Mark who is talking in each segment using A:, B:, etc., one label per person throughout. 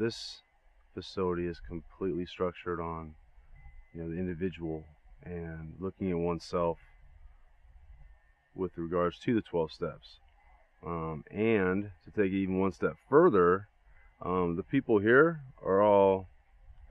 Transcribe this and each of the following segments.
A: this facility is completely structured on, the individual and looking at oneself with regards to the 12 steps. And to take it even one step further, the people here are all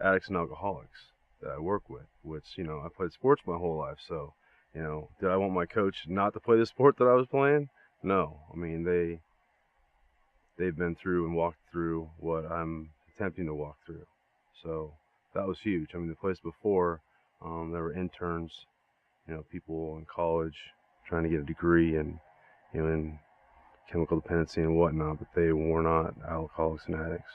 A: addicts and alcoholics that I work with, which, I played sports my whole life. So, did I want my coach not to play the sport that I was playing? No. I mean, they've been through and walked through what I'm attempting to walk through. So that was huge. I mean, the place before, there were interns, people in college trying to get a degree and, in chemical dependency and whatnot, but they were not alcoholics and addicts.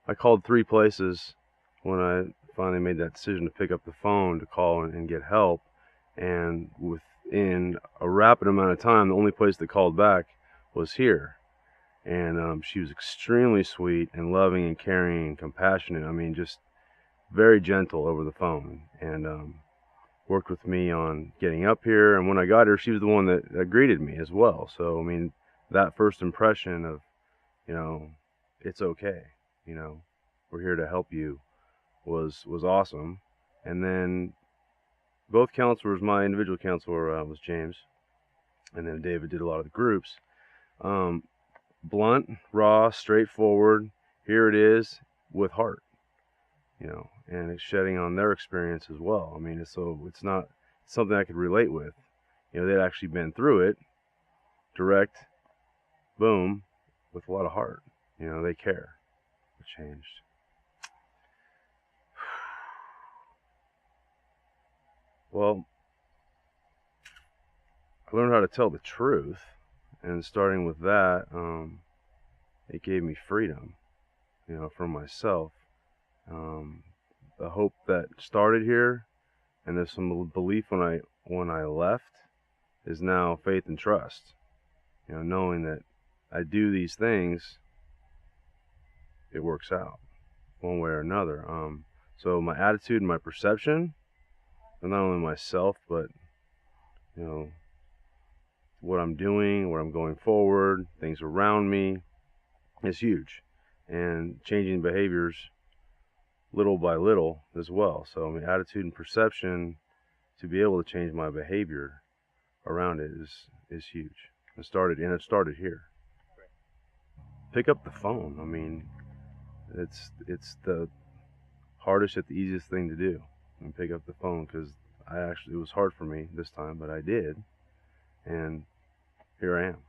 A: I called 3 places when I finally made that decision to pick up the phone to call and get help, and within a rapid amount of time, the only place that called back was here. And she was extremely sweet and loving and caring and compassionate. I mean, just very gentle over the phone, and worked with me on getting up here. And when I got here, she was the one that greeted me as well. So, I mean, that first impression of, it's okay, we're here to help you, was awesome. And then both counselors, my individual counselor was James, and then David did a lot of the groups. Blunt, raw, straightforward. Here it is with heart, and it's shedding on their experience as well. I mean, it's not something I could relate with. They'd actually been through it, direct, boom, with a lot of heart. They care. It changed. Well, I learned how to tell the truth, and starting with that, it gave me freedom, from myself. The hope that started here, and there's some belief when I left, is now faith and trust. Knowing that I do these things, it works out one way or another. So my attitude and my perception, and not only myself, but what I'm doing, where I'm going forward, things around me, is huge, and changing behaviors little by little as well. So I mean, attitude and perception, to be able to change my behavior around it is huge. It started here. Pick up the phone. I mean, it's the hardest yet the easiest thing to do. And pick up the phone, because it was hard for me this time, but I did, and here I am.